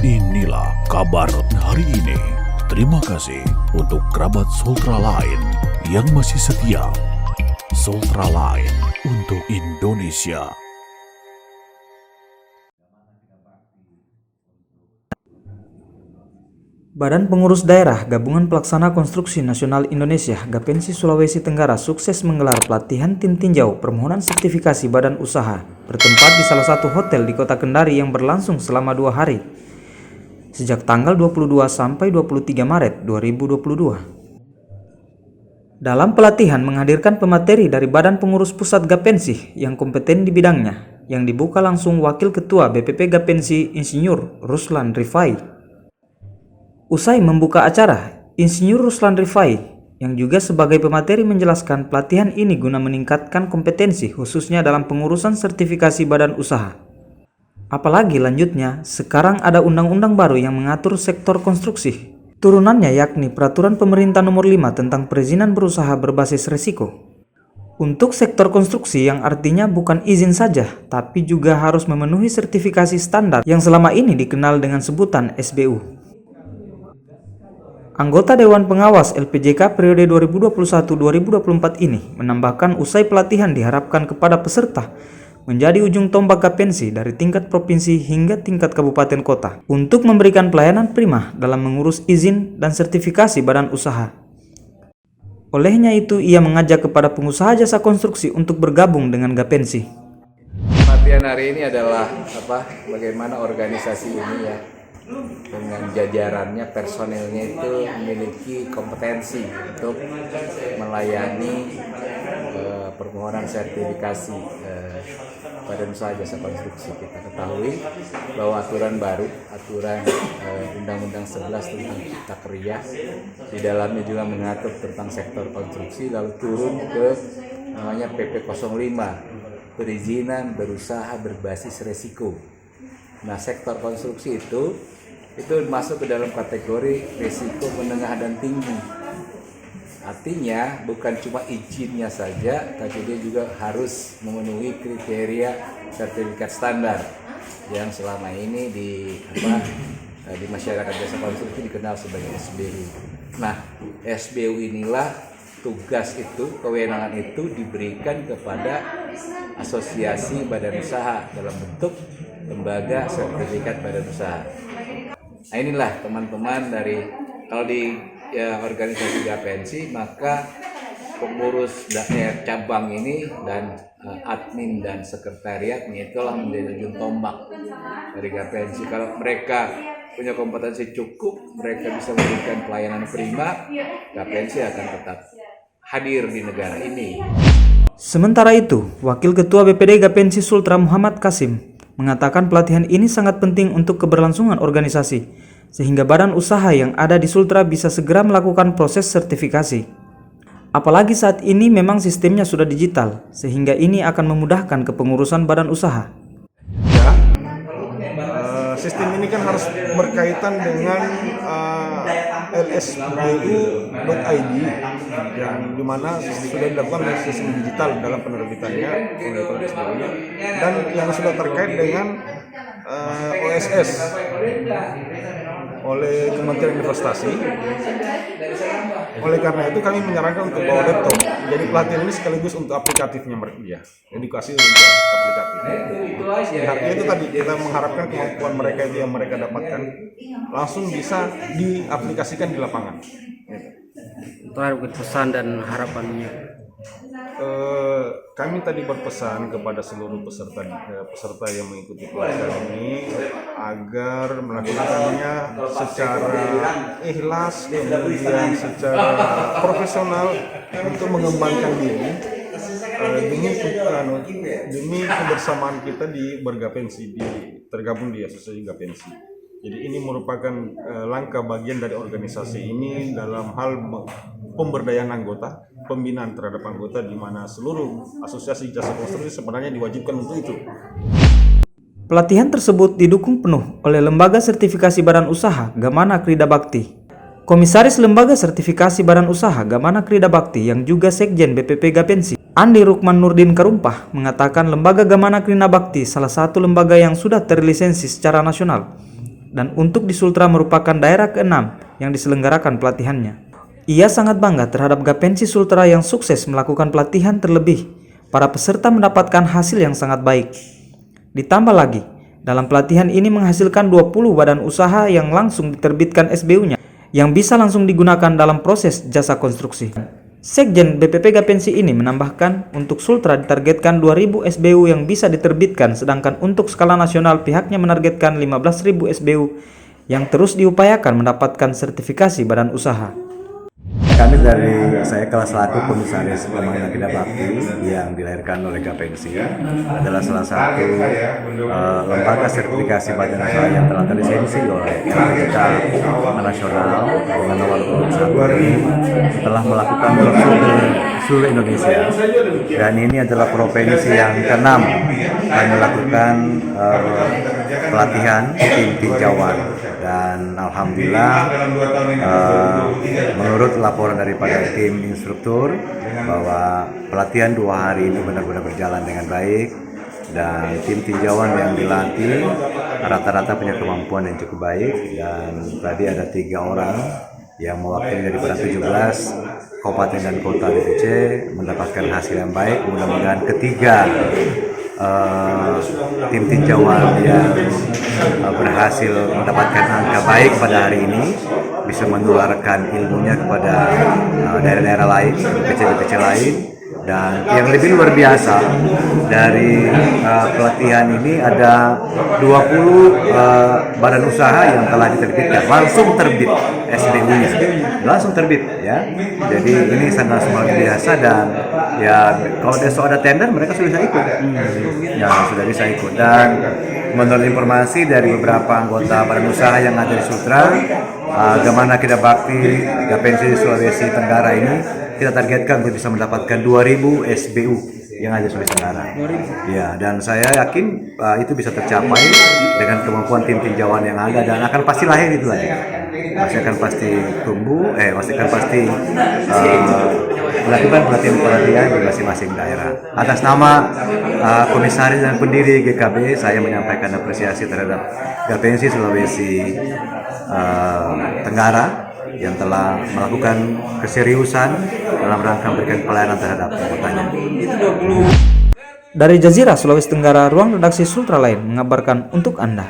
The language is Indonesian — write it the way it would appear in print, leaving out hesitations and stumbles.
Inilah kabar hari ini. Terima kasih untuk kerabat Sultra lain yang masih setia. Sultra lain untuk Indonesia. Badan Pengurus Daerah Gabungan Pelaksana Konstruksi Nasional Indonesia Gapensi Sulawesi Tenggara sukses menggelar pelatihan tim tinjau permohonan sertifikasi badan usaha bertempat di salah satu hotel di Kota Kendari yang berlangsung selama 2 hari sejak tanggal 22 sampai 23 Maret 2022. Dalam pelatihan menghadirkan pemateri dari Badan Pengurus Pusat Gapensi yang kompeten di bidangnya yang dibuka langsung Wakil Ketua BPP Gapensi Insinyur Ruslan Rifai. Usai membuka acara, Insinyur Ruslan Rifai yang juga sebagai pemateri menjelaskan pelatihan ini guna meningkatkan kompetensi khususnya dalam pengurusan sertifikasi badan usaha. Apalagi lanjutnya, sekarang ada undang-undang baru yang mengatur sektor konstruksi. Turunannya yakni Peraturan Pemerintah Nomor 5 tentang perizinan berusaha berbasis resiko. Untuk sektor konstruksi yang artinya bukan izin saja, tapi juga harus memenuhi sertifikasi standar yang selama ini dikenal dengan sebutan SBU. Anggota Dewan Pengawas LPJK periode 2021-2024 ini menambahkan usai pelatihan diharapkan kepada peserta menjadi ujung tombak Gapensi dari tingkat provinsi hingga tingkat kabupaten kota untuk memberikan pelayanan prima dalam mengurus izin dan sertifikasi badan usaha. Olehnya itu ia mengajak kepada pengusaha jasa konstruksi untuk bergabung dengan Gapensi. Pelatihan hari ini adalah bagaimana organisasi ini ya dengan jajarannya, personilnya itu memiliki kompetensi untuk melayani permohonan sertifikasi badan usaha jasa konstruksi. Kita ketahui bahwa aturan baru, aturan Undang-Undang 11 tentang Cipta Kerja, di dalamnya juga mengatur tentang sektor konstruksi, lalu turun ke namanya PP 05, perizinan berusaha berbasis resiko. Nah, sektor konstruksi itu masuk ke dalam kategori risiko menengah dan tinggi. Artinya bukan cuma izinnya saja, tapi dia juga harus memenuhi kriteria sertifikat standar yang selama ini di masyarakat jasa konstruksi dikenal sebagai SBU. Nah, SBU inilah tugas itu, kewenangan itu diberikan kepada asosiasi badan usaha dalam bentuk lembaga sertifikat badan usaha. Nah, inilah teman-teman dari kalau di organisasi Gapensi, maka pengurus daerah cabang ini dan admin dan sekretariatnya itulah menjadi ujung tombak dari Gapensi. Kalau mereka punya kompetensi cukup, mereka bisa memberikan pelayanan prima, Gapensi akan tetap hadir di negara ini. Sementara itu, Wakil Ketua BPD Gapensi Sultra Muhammad Kasim mengatakan pelatihan ini sangat penting untuk keberlangsungan organisasi, sehingga badan usaha yang ada di Sultra bisa segera melakukan proses sertifikasi. Apalagi saat ini memang sistemnya sudah digital, sehingga ini akan memudahkan kepengurusan badan usaha. Sistem ini kan harus berkaitan dengan lsbu.id yang dimana sudah dilakukan sistem digital dalam penerbitannya oleh SBU-nya, dan yang sudah terkait dengan OSS oleh Kementerian Investasi. Oleh karena itu kami menyarankan untuk bawa laptop. Jadi pelatihan ini sekaligus untuk aplikatifnya mereka, edukasi untuk aplikatif. Artinya itu tadi kita mengharapkan kemampuan mereka itu yang mereka dapatkan langsung bisa diaplikasikan di lapangan. Untuk pesan dan harapannya. Kami tadi berpesan kepada seluruh peserta yang mengikuti pelatihan ini agar melakukannya secara ikhlas, kemudian secara profesional untuk mengembangkan diri demi kebersamaan kita di bergapensi, tergabung di asosiasi Gapensi. Jadi ini merupakan langkah bagian dari organisasi ini dalam hal pemberdayaan anggota, pembinaan terhadap anggota, di mana seluruh asosiasi jasa konstruksi sebenarnya diwajibkan untuk itu. Pelatihan tersebut didukung penuh oleh Lembaga Sertifikasi Badan Usaha Gamana Krida Bakti. Komisaris Lembaga Sertifikasi Badan Usaha Gamana Krida Bakti yang juga Sekjen BPP Gapensi, Andi Rukman Nurdin Karumpah, mengatakan Lembaga Gamana Krida Bakti salah satu lembaga yang sudah terlisensi secara nasional dan untuk di Sultra merupakan daerah ke-6 yang diselenggarakan pelatihannya. Ia sangat bangga terhadap Gapensi Sultra yang sukses melakukan pelatihan, terlebih para peserta mendapatkan hasil yang sangat baik. Ditambah lagi, dalam pelatihan ini menghasilkan 20 badan usaha yang langsung diterbitkan SBU-nya yang bisa langsung digunakan dalam proses jasa konstruksi. Sekjen BPP Gapensi ini menambahkan untuk Sultra ditargetkan 2.000 SBU yang bisa diterbitkan, sedangkan untuk skala nasional pihaknya menargetkan 15.000 SBU yang terus diupayakan mendapatkan sertifikasi badan usaha. Kami saya kelas selaku Komisaris Pembangunan Kida Bakti yang dilahirkan oleh Gapensi adalah salah satu lembaga sertifikasi badan usaha yang telah terlisensi oleh LPK nasional dengan nomor 1 ini telah melakukan workshop di seluruh Indonesia, dan ini adalah provinsi yang ke-6 kami melakukan pelatihan tim tinjauan, dan alhamdulillah menurut laporan daripada tim instruktur bahwa pelatihan 2 hari ini benar-benar berjalan dengan baik, dan tim tinjauan yang dilatih rata-rata punya kemampuan yang cukup baik, dan tadi ada 3 orang yang mewakili daripada 17 kabupaten dan kota DPC mendapatkan hasil yang baik. Mudah-mudahan ketiga tim tinjauan yang berhasil mendapatkan angka baik pada hari ini bisa menularkan ilmunya kepada daerah-daerah lain, DPC-DPC lain. Dan yang lebih luar biasa dari pelatihan ini ada 20 badan usaha yang telah diterbitkan, langsung terbit SBU-nya, langsung terbit ya. Jadi ini sangat luar biasa, dan ya kalau besok ada tender mereka sudah bisa ikut, ya sudah bisa ikut. Dan menurut informasi dari beberapa anggota badan usaha yang ada di Sultra, Gamana Kida Bakti Gapensi Sulawesi Tenggara ini kita targetkan untuk bisa mendapatkan 2.000 SBU yang ada di Sulawesi Tenggara. Ya, dan saya yakin itu bisa tercapai dengan kemampuan tim tinjauan yang ada, dan akan pasti lahir itu lagi. Masih akan pasti tumbuh, masih akan pasti melakukan pelatihan-pelatihan di masing-masing daerah. Atas nama Komisaris dan pendiri GKB, saya menyampaikan apresiasi terhadap Gapensi Sulawesi Tenggara yang telah melakukan keseriusan dalam rangka memberikan pelayanan terhadap anggotanya. Dari Jazirah Sulawesi Tenggara, ruang redaksi Sultra Lain mengabarkan untuk Anda.